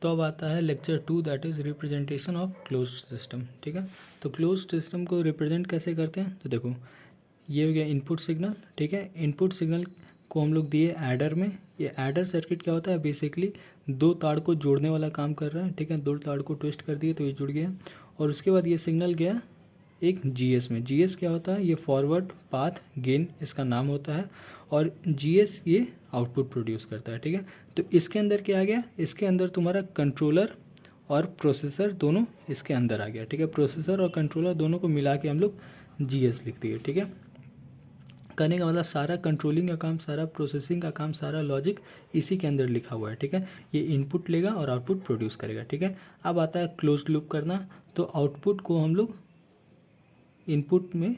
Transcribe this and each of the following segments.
तो अब आता है lecture 2 that is representation of close system. ठीक है, तो क्लोज सिस्टम को रिप्रेजेंट कैसे करते हैं, तो देखो ये हो गया इनपुट सिग्नल। ठीक है, इनपुट सिग्नल को हम लोग दिए एडर में। ये एडर सर्किट क्या होता है, बेसिकली दो तार को जोड़ने वाला काम कर रहा है। ठीक है, दो तार को ट्विस्ट कर दिए तो ये जुड़ गया, और उसके बाद ये सिग्नल गया एक जीएस में। जीएस क्या होता है, ये फॉरवर्ड पाथ गेन इसका नाम होता है, और जीएस ये आउटपुट प्रोड्यूस करता है। ठीक है, तो इसके अंदर क्या आ गया, इसके अंदर तुम्हारा कंट्रोलर और प्रोसेसर दोनों इसके अंदर आ गया। ठीक है, प्रोसेसर और कंट्रोलर दोनों को मिला के हम लोग जीएस लिख दिए। ठीक है, करने का मतलब सारा कंट्रोलिंग का काम, सारा प्रोसेसिंग का काम, सारा लॉजिक इसी के अंदर लिखा हुआ है। ठीक है, ये इनपुट लेगा और आउटपुट प्रोड्यूस करेगा। ठीक है, अब आता है क्लोज्ड लूप करना। तो आउटपुट को हम लोग इनपुट में,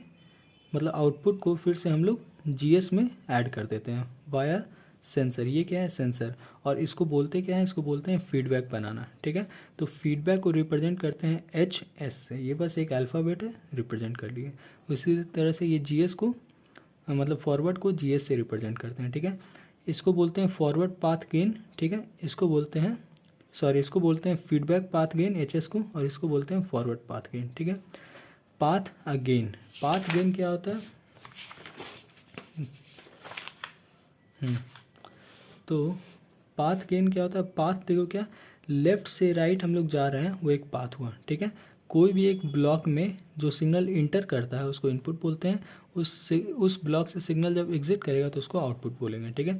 मतलब आउटपुट को फिर से हम लोग जीएस में ऐड कर देते हैं वाया सेंसर। ये क्या है, सेंसर, और इसको बोलते क्या है, इसको बोलते हैं फीडबैक बनाना। ठीक है, तो फीडबैक को रिप्रेजेंट करते हैं एच एस से। ये बस एक अल्फ़ाबेट है, रिप्रेजेंट कर लिए। उसी तरह से ये जीएस को, मतलब फॉरवर्ड को जीएस से रिप्रेजेंट करते हैं। ठीक है, इसको बोलते हैं फॉरवर्ड पाथ गेन। ठीक है, इसको बोलते हैं, सॉरी, इसको बोलते हैं feedback path gain H S को, और इसको बोलते हैं फॉरवर्ड पाथ गेन। ठीक है, पाथ अगेन, पाथ गेन क्या होता है, तो पाथ गेन क्या होता है, पाथ देखो क्या, लेफ्ट से राइट हम लोग जा रहे हैं, वो एक पाथ हुआ। ठीक है, कोई भी एक ब्लॉक में जो सिग्नल इंटर करता है उसको इनपुट बोलते हैं, उस ब्लॉक से सिग्नल जब एग्जिट करेगा तो उसको आउटपुट बोलेंगे। ठीक है,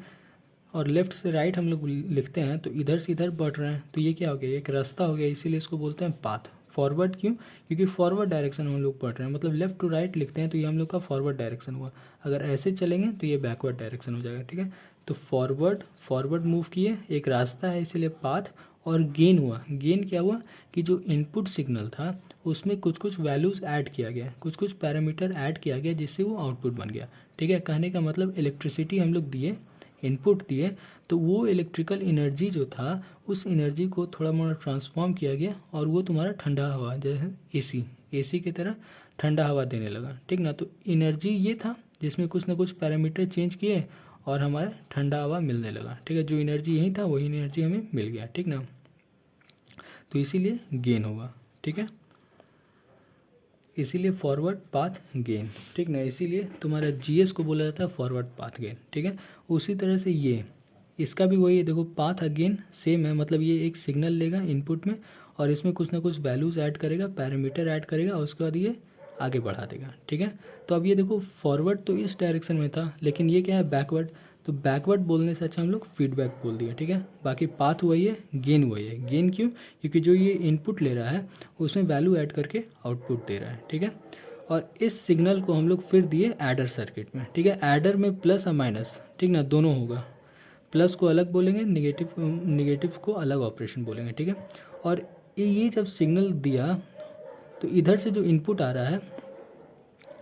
और लेफ्ट से राइट हम लोग लिखते हैं तो इधर से इधर बढ़ रहे हैं, तो ये क्या हो गया, एक रास्ता हो गया, इसीलिए इसको बोलते हैं पाथ। फॉरवर्ड क्यों, क्योंकि फॉरवर्ड डायरेक्शन हम लोग पढ़ रहे हैं, मतलब लेफ्ट टू राइट लिखते हैं तो ये हम लोग का फॉरवर्ड डायरेक्शन हुआ। अगर ऐसे चलेंगे तो ये बैकवर्ड डायरेक्शन हो जाएगा। ठीक है, तो फॉरवर्ड मूव किए, एक रास्ता है इसीलिए पाथ, और गेन हुआ। गेन क्या हुआ कि जो इनपुट सिग्नल था उसमें कुछ कुछ वैल्यूज़ ऐड किया गया, कुछ कुछ पैरामीटर ऐड किया गया, जिससे वो आउटपुट बन गया। ठीक है, कहने का मतलब इलेक्ट्रिसिटी हम लोग दिए, इनपुट दिए, तो वो इलेक्ट्रिकल एनर्जी जो था उस एनर्जी को थोड़ा मोड़ा ट्रांसफॉर्म किया गया, और वो तुम्हारा ठंडा हवा, जैसे एसी की तरह ठंडा हवा देने लगा। ठीक ना, तो एनर्जी ये था जिसमें कुछ ना कुछ पैरामीटर चेंज किए और हमारा ठंडा हवा मिलने लगा। ठीक है, जो एनर्जी यही था वही एनर्जी हमें मिल गया। ठीक ना, तो इसीलिए गेन होगा। ठीक है, इसीलिए फॉरवर्ड पाथ गेन। ठीक ना, इसीलिए तुम्हारा जीएस को बोला जाता है फॉरवर्ड पाथ गेन। ठीक है, उसी तरह से ये, इसका भी वही है, देखो पाथ अगेन सेम है, मतलब ये एक सिग्नल लेगा इनपुट में और इसमें कुछ ना कुछ वैल्यूज़ ऐड करेगा, पैरामीटर ऐड करेगा, और उसके बाद ये आगे बढ़ा देगा। ठीक है, तो अब ये देखो फॉरवर्ड तो इस डायरेक्शन में था, लेकिन ये क्या है, बैकवर्ड। तो बैकवर्ड बोलने से अच्छा हम लोग फीडबैक बोल दिए। ठीक है, बाकी पाथ वही है, गेन वही है। गेन क्यों, क्योंकि जो ये इनपुट ले रहा है उसमें वैल्यू ऐड करके आउटपुट दे रहा है। ठीक है, और इस सिग्नल को हम लोग फिर दिए एडर सर्किट में। ठीक है, एडर में प्लस और माइनस, ठीक ना, दोनों होगा। प्लस को अलग बोलेंगे, निगेटिव को अलग ऑपरेशन बोलेंगे। ठीक है, और ये जब सिग्नल दिया तो इधर से जो इनपुट आ रहा है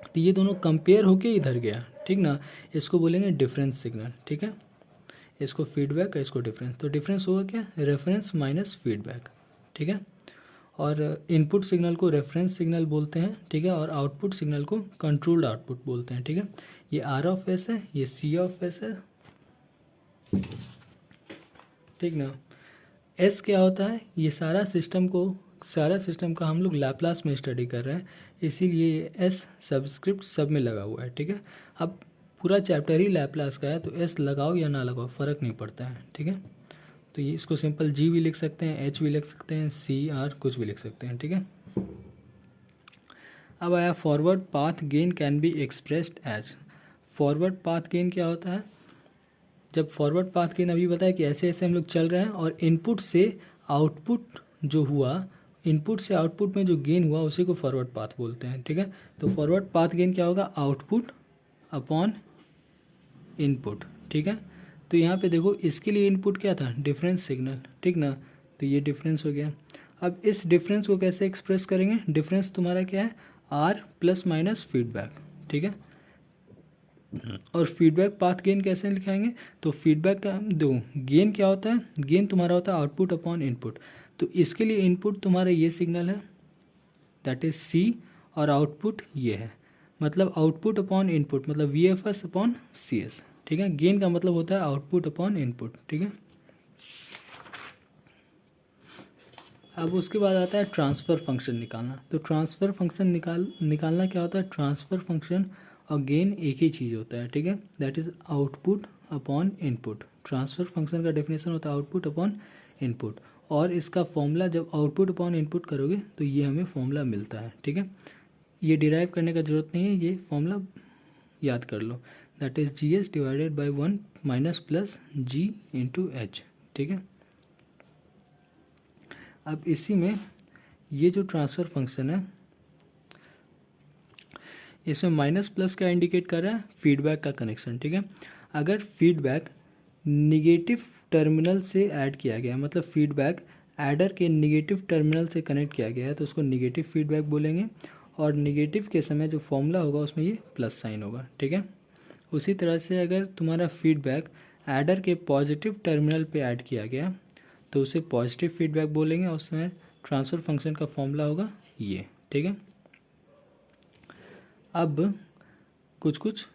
तो ये दोनों कंपेयर होके इधर गया। ठीक ना, इसको बोलेंगे डिफरेंस सिग्नल। ठीक है, इसको फीडबैक है, इसको डिफरेंस। तो डिफरेंस होगा क्या, रेफरेंस माइनस फीडबैक। ठीक है, और इनपुट सिग्नल को रेफरेंस सिग्नल बोलते हैं। ठीक है, और आउटपुट सिग्नल को कंट्रोल्ड आउटपुट बोलते हैं। ठीक है, ये आर ऑफ एस है, ये सी ऑफ एस है। ठीक ना, एस क्या होता है, ये सारा सिस्टम का हम लोग लैप्लास में स्टडी कर रहे हैं, इसीलिए ये एस सबस्क्रिप्ट सब में लगा हुआ है। ठीक है, अब पूरा चैप्टर ही लैप्लास का है, तो एस लगाओ या ना लगाओ फ़र्क नहीं पड़ता है। ठीक है, तो ये इसको सिंपल जी भी लिख सकते हैं, एच भी लिख सकते हैं, सी आर कुछ भी लिख सकते हैं। ठीक है, अब आया forward path gain can be expressed as. Forward path gain क्या होता है, जब फॉरवर्ड पाथ गेन अभी बताया कि ऐसे ऐसे हम लोग चल रहे हैं और इनपुट से आउटपुट जो हुआ, इनपुट से आउटपुट में जो गेन हुआ उसी को फॉरवर्ड पाथ बोलते हैं। ठीक है, तो फॉरवर्ड पाथ गेन क्या होगा, आउटपुट अपॉन इनपुट। ठीक है, तो यहाँ पे देखो इसके लिए इनपुट क्या था, डिफरेंस सिग्नल। ठीक ना, तो ये डिफरेंस हो गया। अब इस डिफरेंस को कैसे एक्सप्रेस करेंगे, डिफरेंस तुम्हारा क्या है, आर प्लस माइनस फीडबैक। ठीक है, और फीडबैक पाथ गेन कैसे लिखाएंगे, तो फीडबैक का दो गेन क्या होता है, गेन तुम्हारा होता है आउटपुट अपॉन इनपुट। तो इसके लिए इनपुट तुम्हारा ये सिग्नल है, दैट इज सी, और आउटपुट ये है, मतलब आउटपुट अपॉन इनपुट, मतलब V F S upon C S. ठीक है, गेन का मतलब होता है आउटपुट अपॉन इनपुट। ठीक है, अब उसके बाद आता है ट्रांसफ़र फंक्शन निकालना। तो ट्रांसफ़र फंक्शन निकालना क्या होता है, ट्रांसफ़र फंक्शन और गेन एक ही चीज़ होता है, ठीक है, that is output upon input. Transfer function का डेफिनेशन होता है आउटपुट अपॉन इनपुट, और इसका फॉर्मूला जब आउटपुट अपॉन इनपुट करोगे तो ये हमें फॉर्मूला मिलता है, ठीक है। ये डिराइव करने का ज़रूरत नहीं है, ये फॉर्मूला याद कर लो, that is G S divided by 1 minus plus G into H, ठीक है। अब इसी में ये जो ट्रांसफ़र फंक्शन है इसमें माइनस प्लस का इंडिकेट कर रहा है, फीडबैक का कनेक्शन, ठीक है। अगर फीडबैक निगेटिव टर्मिनल से ऐड किया गया, मतलब फीडबैक एडर के निगेटिव टर्मिनल से कनेक्ट किया गया है तो उसको निगेटिव फीडबैक बोलेंगे, और निगेटिव के समय जो फॉर्मूला होगा उसमें ये प्लस साइन होगा, ठीक है। उसी तरह से अगर तुम्हारा फीडबैक एडर के पॉजिटिव टर्मिनल पे ऐड किया गया तो उसे पॉजिटिव फीडबैक बोलेंगे, और उसमें ट्रांसफ़र फंक्शन का फॉर्मूला होगा ये, ठीक है। अब कुछ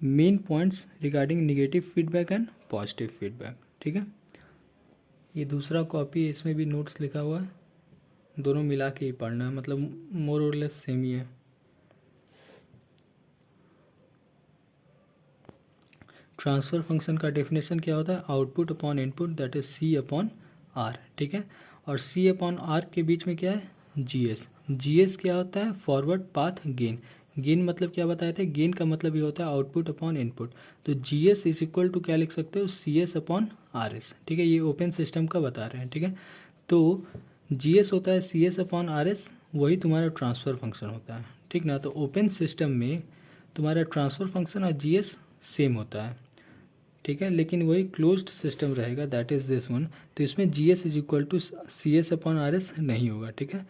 main points regarding negative feedback and positive feedback, ठीक है। ये दूसरा कॉपी है, इसमें भी नोट्स लिखा हुआ है, दोनों मिला के ही पढ़ना है, मतलब मोर और लेस सेम ही है। ट्रांसफ़र फंक्शन का डेफिनेशन क्या होता है, output upon input, that is C upon R, ठीक है। और सी अपॉन आर के बीच में क्या है, जी एस। जी एस क्या होता है, फॉरवर्ड पाथ गेन। गेन मतलब क्या बताए थे, गेन का मतलब ये होता है आउटपुट अपॉन इनपुट। तो G S is equal to क्या लिख सकते हो, C S upon R S, ठीक है। ये ओपन सिस्टम का बता रहे हैं, ठीक है। तो जी एस होता है C S upon R S, वही तुम्हारा ट्रांसफ़र फंक्शन होता है, ठीक ना। तो ओपन सिस्टम में तुम्हारा ट्रांसफ़र फंक्शन और जी एस सेम होता है, ठीक है, लेकिन वही क्लोज्ड सिस्टम रहेगा, दैट इज़ दिस वन। तो इसमें G S is equal to C S upon R S नहीं होगा, ठीक है।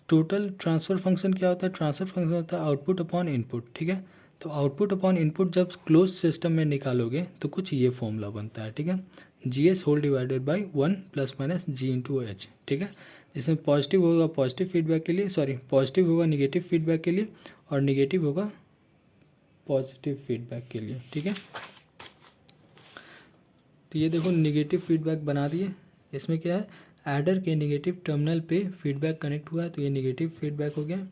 टोटल ट्रांसफ़र फंक्शन क्या होता है, ट्रांसफ़र फंक्शन होता है आउटपुट अपॉन इनपुट, ठीक है। तो आउटपुट अपॉन इनपुट जब क्लोज सिस्टम में निकालोगे तो कुछ ये फॉर्मूला बनता है, ठीक है, G S whole divided by 1 plus minus G into H, ठीक है। इसमें पॉजिटिव होगा पॉजिटिव फीडबैक के लिए, सॉरी पॉजिटिव होगा निगेटिव फीडबैक के लिए, और निगेटिव होगा पॉजिटिव फीडबैक के लिए, ठीक है। तो ये देखो निगेटिव फीडबैक बना दिए। इसमें क्या है, एडर के निगेटिव टर्मिनल पे फीडबैक कनेक्ट हुआ है तो ये निगेटिव फीडबैक हो गया।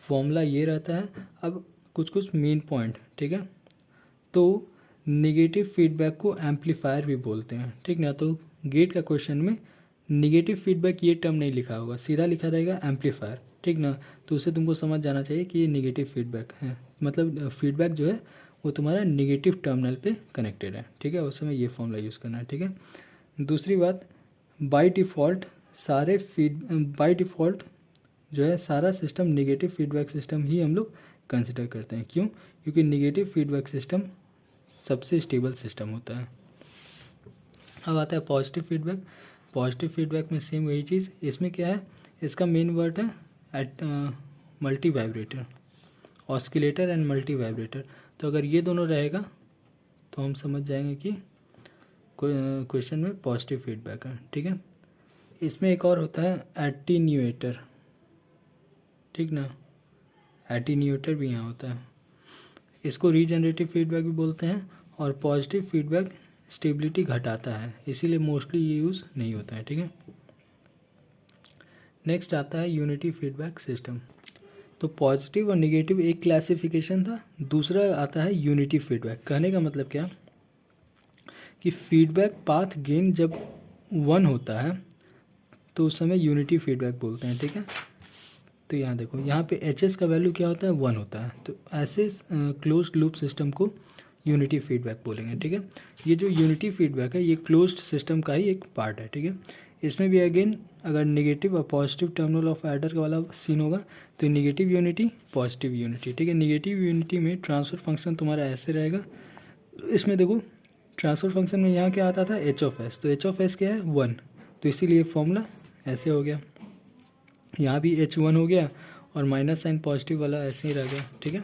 फॉर्मूला ये रहता है। अब कुछ मेन पॉइंट, ठीक है। तो निगेटिव फीडबैक को एम्पलीफायर भी बोलते हैं, ठीक ना। तो गेट का क्वेश्चन में निगेटिव फीडबैक ये टर्म नहीं लिखा होगा, सीधा लिखा रहेगा एम्पलीफायर, ठीक ना। तो उससे तुमको समझ जाना चाहिए कि ये निगेटिव फीडबैक है, मतलब फीडबैक जो है वो तुम्हारा निगेटिव टर्मिनल पे कनेक्टेड है, ठीक है। उस समय ये फॉर्मूला यूज़ करना है, ठीक है। दूसरी बात, बाय डिफ़ॉल्ट जो है सारा सिस्टम निगेटिव फीडबैक सिस्टम ही हम लोग कंसिडर करते हैं। क्यों, क्योंकि निगेटिव फीडबैक सिस्टम सबसे स्टेबल सिस्टम होता है। अब आता है पॉजिटिव फीडबैक। पॉजिटिव फीडबैक में सेम वही चीज़, इसमें क्या है, इसका मेन वर्ड है at multivibrator, oscillator and multivibrator. तो अगर ये दोनों रहेगा तो हम समझ जाएंगे कि क्वेश्चन में पॉजिटिव फीडबैक है, ठीक है। इसमें एक और होता है एटीन्यूएटर, ठीक ना, एटीन्यूएटर भी यहाँ होता है। इसको रीजनरेटिव फीडबैक भी बोलते हैं, और पॉजिटिव फीडबैक स्टेबिलिटी घटाता है, इसीलिए मोस्टली ये यूज़ नहीं होता है, ठीक है। नेक्स्ट आता है यूनिटी फीडबैक सिस्टम। तो पॉजिटिव और निगेटिव एक क्लासिफिकेशन था, दूसरा आता है यूनिटी फीडबैक। कहने का मतलब क्या कि फीडबैक पाथ गेन जब 1 होता है तो उस समय यूनिटी फीडबैक बोलते हैं, ठीक है। तो यहाँ देखो, यहाँ पे एच एस का वैल्यू क्या होता है, 1 होता है। तो ऐसे क्लोज्ड लूप सिस्टम को यूनिटी फीडबैक बोलेंगे, ठीक है। ये जो यूनिटी फीडबैक है ये क्लोज्ड सिस्टम का ही एक पार्ट है, ठीक है। इसमें भी अगेन अगर निगेटिव और पॉजिटिव टर्मिनल ऑफ एडर वाला सीन होगा तो निगेटिव यूनिटी पॉजिटिव यूनिटी, ठीक है। निगेटिव यूनिटी में ट्रांसफ़र फंक्शन तुम्हारा ऐसे रहेगा। इसमें देखो ट्रांसफ़र फंक्शन में यहाँ क्या आता था, एच ऑफ एस। तो एच ऑफ एस क्या है, 1, तो इसीलिए फॉर्मूला ऐसे हो गया। यहाँ भी H1 हो गया और माइनस साइन पॉजिटिव वाला ऐसे ही रह गया, ठीक है।